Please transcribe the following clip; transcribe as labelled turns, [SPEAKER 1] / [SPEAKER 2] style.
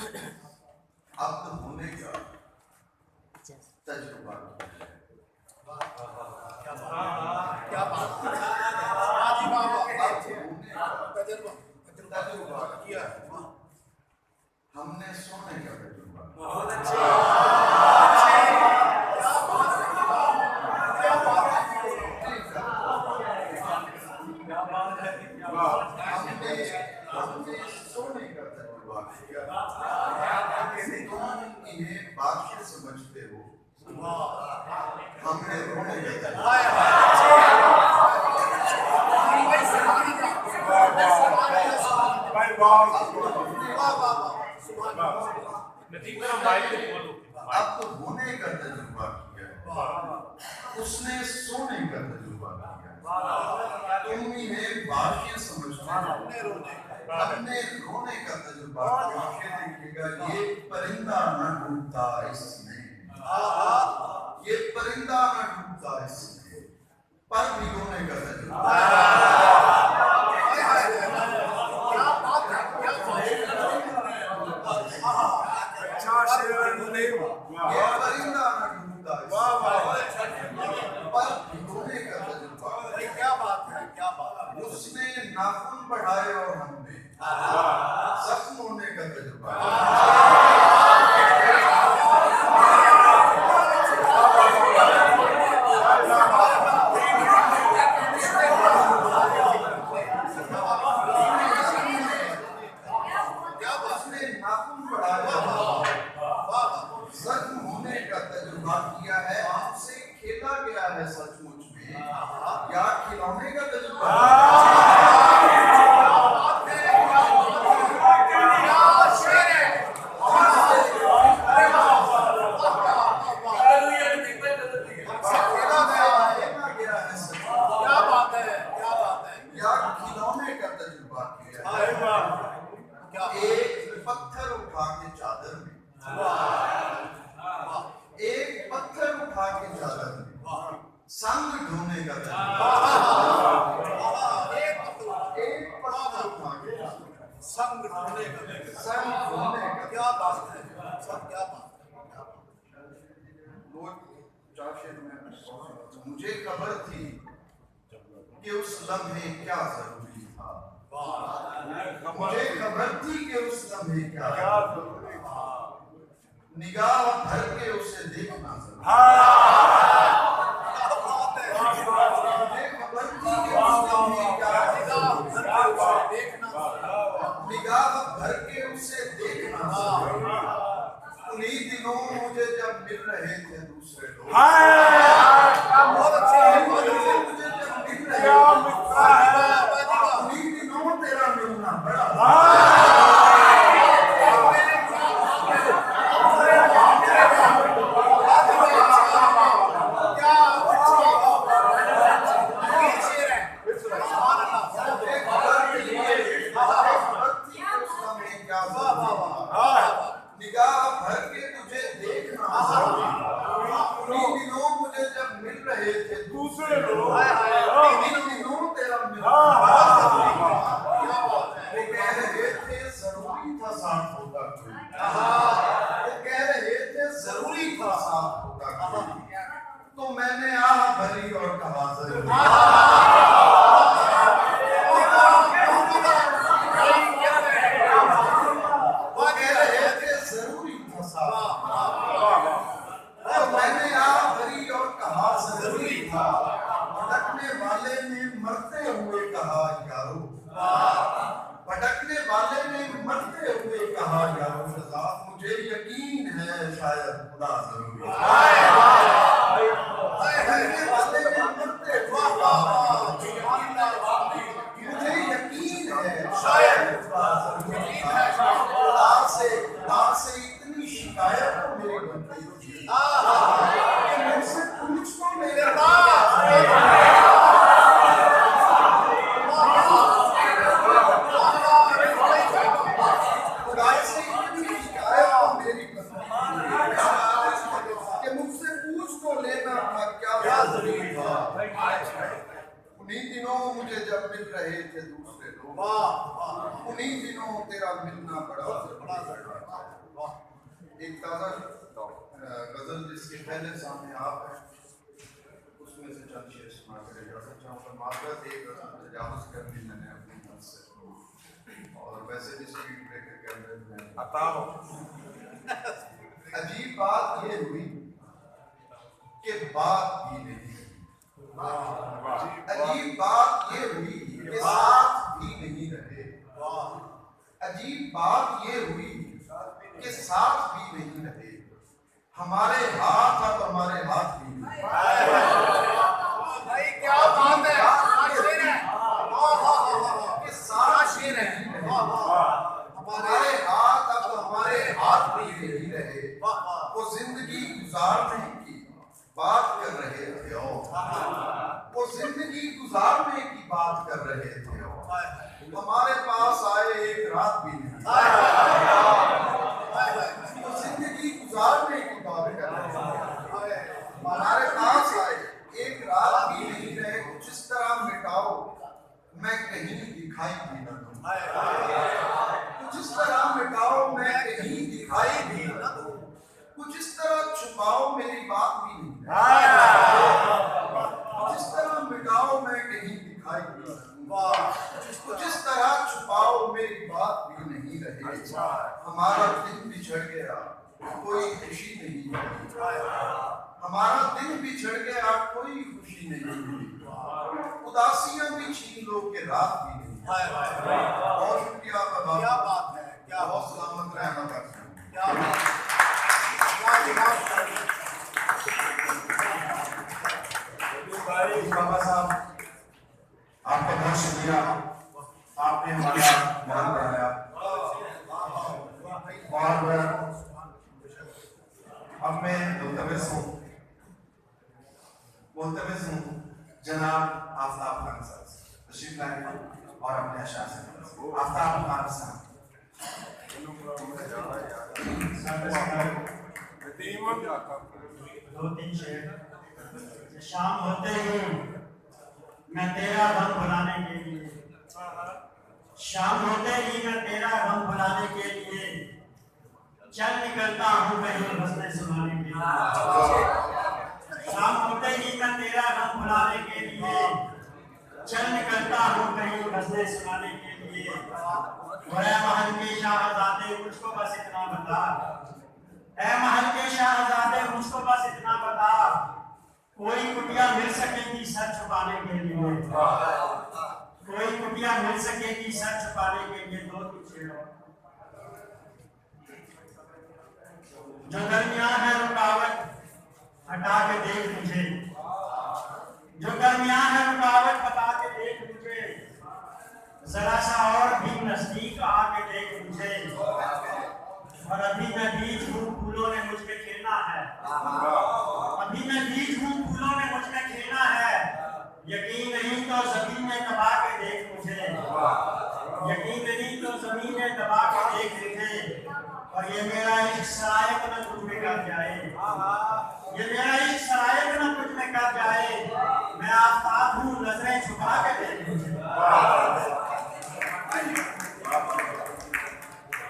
[SPEAKER 1] अब तो होने का तजुर्बा किया, हमने सोने का तजुर्बा हमने सोने का तजुर्बा किया। तुम इन्हें बादशाह समझते हो, हमने रोने का तजुर्बा अब तो होने का तजुर्बा किया, उसने सोने का तजुर्बा किया। तुम इन्हें बादशाह समझते हो, हमने रोने का तजुर्बा किया। देखिएगा, ये परिंदा न डूबता इसमें, ये परिंदा न डूबता इसमें, पर भिगोने का तजुर्बा। ये परिंदा न डूबता पर भिगोने का तजुर्बा। क्या बात है, क्या बात है। उसने नाखून बढ़ाए और हमने जख्म होने का तजुर्बा। किया है, हमसे खेला गया है सचमुच में, या खिलौने का तजुर्बा। एक पत्थर उठा के चादर में, एक पत्थर उठा के चादर में संग ढोने का तजुर्बा। एक पत्थर उठा के संग ढोने का, क्या बात है, सब क्या बात है। मुझे खबर थी कि उस लम्हे क्या जरूरी था, मुझे खबर थी कि उस लम्हे क्या जरूरी था। निगाह भर के उसे देखना जरूरी, मुझे खबर थी कि उस लम्हे क्या निगाह भर के उसे देखना जरूरी। उन्हीं दिनों मुझे जब मिल रहे थे दूसरे लोग, बहुत अच्छे मुझे जब मिल रहे थे, उन्हीं दिनों तेरा मिलना बड़ा निगाह भर के तुझे देखना। उन्हीं दिनों मुझे जब मिल रहे थे दूसरे लोग, उन्हीं दिनों तेरा मिलना। वो कह रहे थे जरूरी था साथ होगा कोई, वो कह रहे थे जरूरी था साथ होगा कोई, तो मैंने आह भरी और कहा जरूरी। भटकने वाले ने मरते हुए कहा यारो, भटकने वाले ने मरते हुए कहा यारो, मुझे यकीन है शायद खुदा जरूरी। भटकने वाले ने मरते हुए कहा, मुझे यकीन है शायद खुदा जरूरी। खुदा से इतनी शिकायत तो मेरी बन गई थी कि मुझसे पूछ तो मेरे दिनों तेरा मिलना बड़ा एक ताज़ा गजल जिसके पहले सामने आप हैं, उसमें से चंद शेर सुना कर इजाजत चाहूँगा। माजरत एक तजावुज़ कर ली मैंने अपनी मन से, और वैसे भी स्पीड ब्रेकर के अंदर में अजीब बात ये हुई कि बात भी नहीं, अजीब बात ये हुई कि साथ भी नहीं रहे, अजीब बात ये हुई कि साथ भी नहीं रहे, हमारे हाथ अब हमारे हाथ भी नहीं।
[SPEAKER 2] भाई क्या बात है,
[SPEAKER 1] कि साथ भी नहीं रहे, हमारे हाथ अब हमारे हाथ भी नहीं रहे, वो जिंदगी गुजारने की बात कर रहे थे, वो जिंदगी गुजारने की बात कर रहे थे, हमारे पास आए एक रात भी नहीं, वो जिंदगी गुजारने की बात कर रहे थे, हमारे पास आए एक रात भी नहीं रहे, कुछ इस तरह मिटाओ मैं कहीं दिखाई भी न दूं, कुछ इस तरह मिटाओ मैं कहीं दिखाई भी न दूं, कुछ इस तरह छुपाओ मेरी बात भी नहीं, कुछ इस तरह मिटाओ मैं कहीं दिखाई भी न दूं, कुछ इस तरह छुपाओ मेरी बात भी नहीं रहे, हमारा दिन बिछड़ गया कोई खुशी नहीं मिली, हमारा दिन बिछड़ गया कोई खुशी नहीं मिली, उदासियां भी छीन लो के रात भी नहीं। बहुत शुक्रिया, क्या बात है, क्या बहुत सलामत रहना चाहते हैं, क्या बाबा साहब आपका बहुत शुक्रिया, आपने हमारा मान बढ़ाया, और अब मैं मुल्तमिस हूँ जनाब आफ्ताब खान साहब तशरीफ लाए और अपने अशार से आफ्ताब खान साहब।
[SPEAKER 3] दो तीन शेर। शाम होते ही मैं तेरा गम भुलाने के लिए, शाम होते ही मैं तेरा गम भुलाने के लिए चल निकलता हूँ कहीं गज़लें सुनाने के लिए, शाम होते ही मैं तेरा गम भुलाने के लिए चल निकलता हूँ कहीं गज़लें सुनाने के लिए, और ऐ महल के शाहज़ादे मुझको बस इतना बता, ऐ महल के शाहज़ादे मुझको बस इतना बता, कोई कुटिया मिल सकेगी सर छुपाने के लिए, कोई कुटिया मिल सकेगी सर छुपाने के लिए। दो पीछे जो दरमियान है रुकावट हटा के देख मुझे, जो दरमियान है रुकावट हटा के देख मुझे, जरा सा और भी नजदीक आके देख मुझे, और अभी मैं बीज हूँ फूलों ने मुझ पे खेलना है, अभी मैं बीज हूँ फूलों ने मुझ पे खेलना है, यकीन नहीं तो जमीन में दबा के देख मुझे, यकीन नहीं तो जमीन में दबा के देख मुझे, और ये मेरा इश्क सराय को न टूट कर जाए, ये मेरा